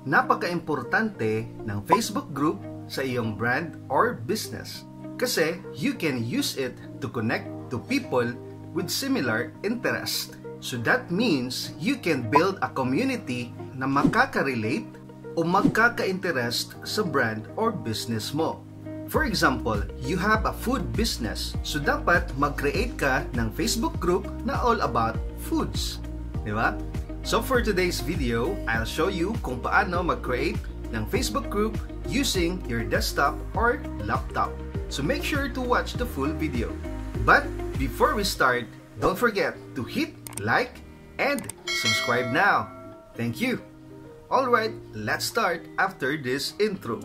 Napaka-importante ng Facebook group sa iyong brand or business kasi you can use it to connect to people with similar interest. So that means you can build a community na makaka-relate o magkaka-interest sa brand or business mo. For example, you have a food business, so dapat mag-create ka ng Facebook group na all about foods. Diba? So for today's video, I'll show you kung paano mag-create ng Facebook group using your desktop or laptop. So make sure to watch the full video. But before we start, don't forget to hit like and subscribe now. Thank you. Alright, let's start after this intro.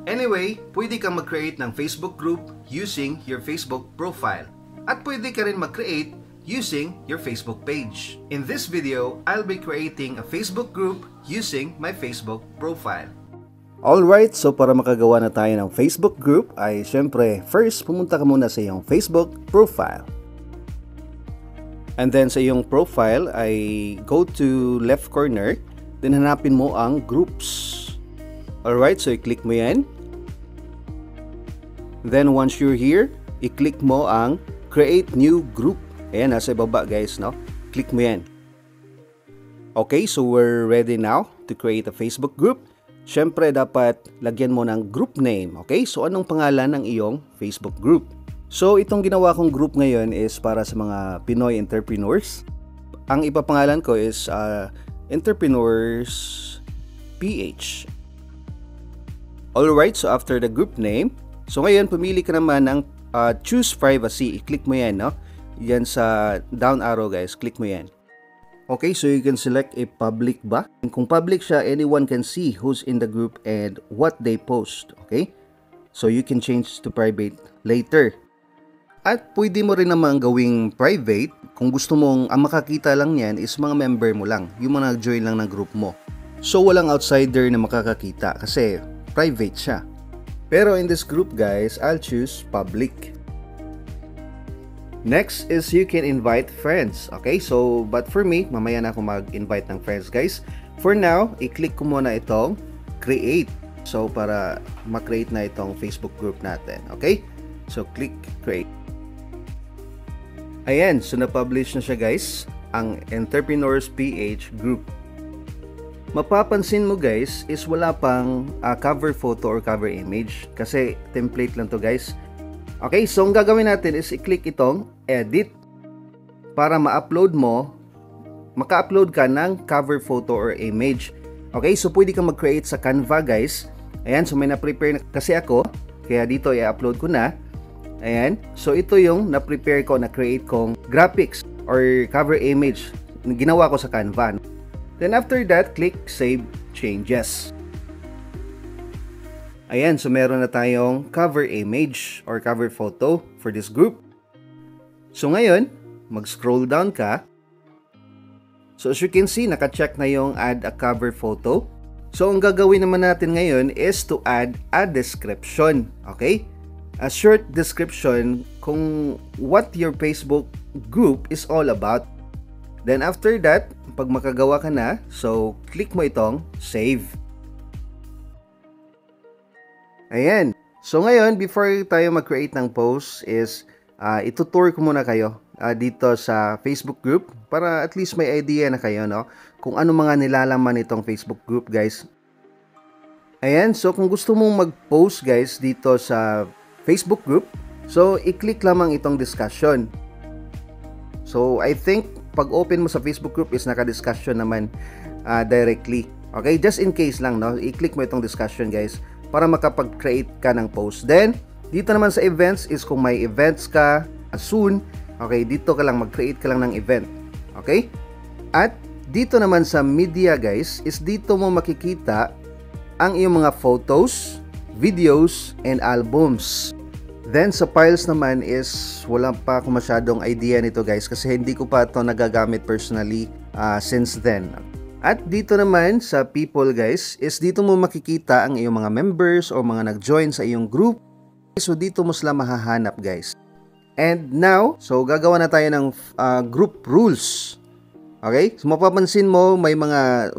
Anyway, pwede kang mag-create ng Facebook group using your Facebook profile. At pwede ka rin mag-create using your Facebook page. In this video, I'll be creating a Facebook group using my Facebook profile. Alright, so para makagawa na tayo ng Facebook group ay syempre, first pumunta ka muna sa iyong Facebook profile. And then sa iyong profile ay go to left corner, then hanapin mo ang groups. Alright, so i-click mo yan. Then once you're here, i-click mo ang create new group. Ayan, nasa ibaba guys, no? Click mo yan. Okay, so we're ready now to create a Facebook group. Syempre, dapat lagyan mo ng group name. Okay, so anong pangalan ng iyong Facebook group? So itong ginawa kong group ngayon is para sa mga Pinoy entrepreneurs. Ang ipapangalan ko is Entrepreneurs PH. Alright, so after the group name, so ngayon pumili ka naman ng choose privacy. I-click mo yan, no? Yan sa down arrow guys, click mo yan. Okay, so you can select a public ba? Kung public siya, anyone can see who's in the group and what they post. Okay, so you can change to private later. At pwede mo rin naman gawing private kung gusto mong ang makakita lang yan is mga member mo lang, yung mga nag-join lang ng group mo. So walang outsider na makakakita kasi private siya. Pero in this group guys, I'll choose public. Next is you can invite friends. Okay, so but for me, mamaya na ako mag-invite ng friends guys. For now, i-click ko muna itong create. So para ma-create na itong Facebook group natin. Okay, so click create. Ayan, so na-publish na siya guys, ang Entrepreneurs PH group. Mapapansin mo guys is wala pang cover photo or cover image kasi template lang to guys. Okay, so ang gagawin natin is i-click itong edit para ma-upload mo, maka-upload ka ng cover photo or image. Okay, so pwede kang mag-create sa Canva guys. Ayan, so may na-prepare na kasi ako, kaya dito i-upload ko na. Ayan, so ito yung na-prepare ko, na-create kong graphics or cover image. Ginawa ko sa Canva. Then after that, click Save Changes. Ayan, so meron na tayong cover image or cover photo for this group. So ngayon, mag-scroll down ka. So as you can see, naka-check na yung add a cover photo. So ang gagawin naman natin ngayon is to add a description. Okay? A short description kung what your Facebook group is all about. Then after that, pag makagawa ka na, so click mo itong save. Ayan. So ngayon, before tayo mag-create ng post is itutour ko muna kayo dito sa Facebook group para at least may idea na kayo, no? Kung ano mga nilalaman nitong Facebook group, guys. Ayan. So kung gusto mong mag-post, guys, dito sa Facebook group, so i-click lamang itong discussion. So I think pag open mo sa Facebook group is naka-discussion naman directly. Okay, just in case lang, no? I-click mo itong discussion guys para makapag-create ka ng post. Then, dito naman sa events is kung may events ka soon, okay, dito ka lang mag-create ka lang ng event. Okay? At dito naman sa media guys is dito mo makikita ang iyong mga photos, videos, and albums. Then sa files naman is wala pa ako masyadong idea nito guys kasi hindi ko pa ito nagagamit personally since then. At dito naman sa people guys is dito mo makikita ang iyong mga members o mga nag-join sa iyong group. So dito mo sila mahahanap guys. And now, so gagawa na tayo ng group rules. Okay? So mapapansin mo, may mga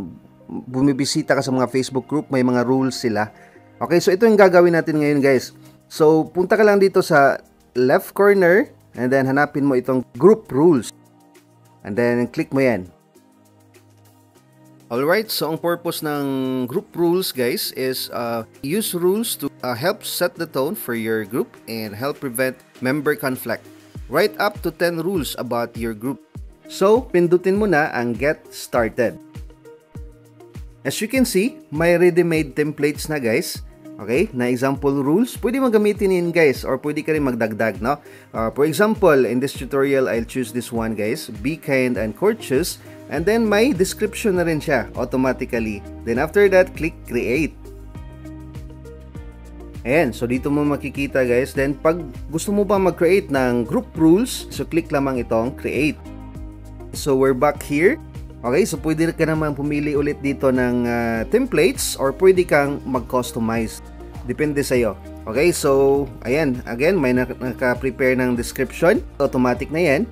bumibisita ka sa mga Facebook group, may mga rules sila. Okay, so ito yung gagawin natin ngayon guys. So punta ka lang dito sa left corner and then hanapin mo itong group rules. And then click mo yan. Alright, so ang purpose ng group rules guys is use rules to help set the tone for your group and help prevent member conflict. Write up to 10 rules about your group. So, pindutin mo na ang get started. As you can see, may ready-made templates na guys. Okay, na example rules. Pwede mo gamitin yun guys or pwede ka rin magdagdag, no? For example, in this tutorial, I'll choose this one guys. Be kind and courteous. And then may description na rin siya automatically. Then after that, click create. Ayan, so dito mo makikita guys. Then pag gusto mo pa mag-create ng group rules, so click lamang itong create. So we're back here. Okay, so pwede ka naman pumili ulit dito ng templates or pwede kang mag-customize. Depende sa'yo. Okay, so ayan, again, may naka-prepare ng description. Automatic na yan.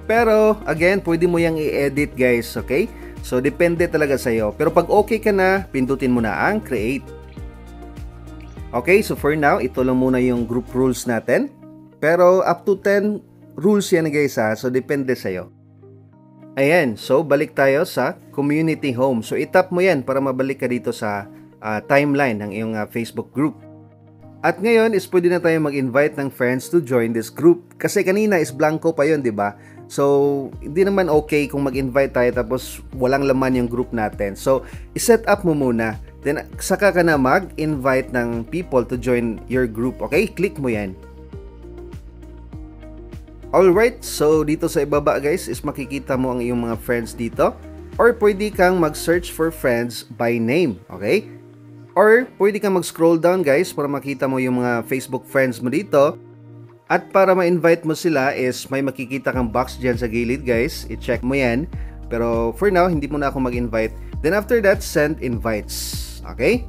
Pero again, pwede mo yang i-edit guys, okay? So depende talaga sa'yo. Pero pag okay ka na, pindutin mo na ang create. Okay, so for now, ito lang muna yung group rules natin. Pero up to 10 rules yan guys ha, so depende sa'yo. Ayan, so balik tayo sa community home. So itap mo yan para mabalik ka dito sa timeline ng iyong Facebook group. At ngayon is pwede na tayo mag-invite ng friends to join this group. Kasi kanina is blanco pa yun, di ba? So, hindi naman okay kung mag-invite tayo tapos walang laman yung group natin. So, iset up mo muna. Then, saka ka na mag-invite ng people to join your group. Okay? Click mo yan. Alright, so dito sa ibaba guys is makikita mo ang iyong mga friends dito. Or pwede kang mag-search for friends by name. Okay? Or pwede kang mag-scroll down guys para makita mo yung mga Facebook friends mo dito. At para ma-invite mo sila is may makikita kang box dyan sa gilid guys. I-check mo yan. Pero for now, hindi mo na ako mag-invite. Then after that, send invites. Okay?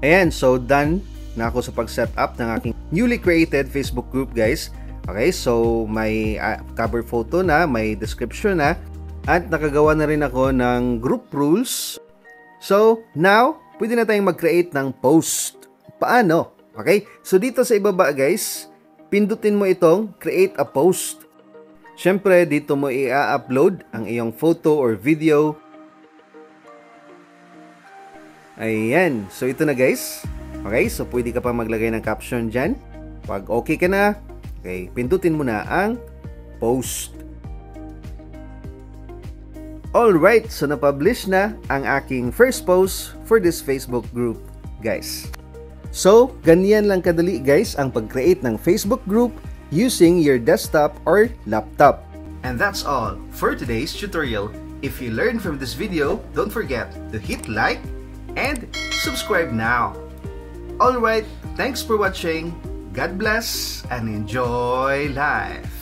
Ayan, so done na ako sa pag-set up ng aking newly created Facebook group guys. Okay, so may cover photo na, may description na. At nakagawa na rin ako ng group rules. So now, pwede na tayong mag-create ng post. Paano? Okay, so dito sa ibaba guys, pindutin mo itong create a post. Siyempre, dito mo i-upload ang iyong photo or video. Ayan. So, ito na guys. Okay, so pwede ka pa maglagay ng caption dyan. Pag okay ka na, okay, pindutin mo na ang post. Alright, so na-publish na ang aking first post for this Facebook group, guys. So, ganyan lang kadali guys ang pag-create ng Facebook group using your desktop or laptop. And that's all for today's tutorial. If you learned from this video, don't forget to hit like and subscribe now. Alright, thanks for watching. God bless and enjoy life.